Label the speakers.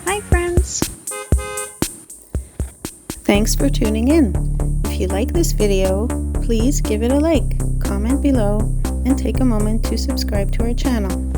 Speaker 1: Hi friends! Thanks for tuning in. If you like this video, please give it a like, comment below, and take a moment to subscribe to our channel.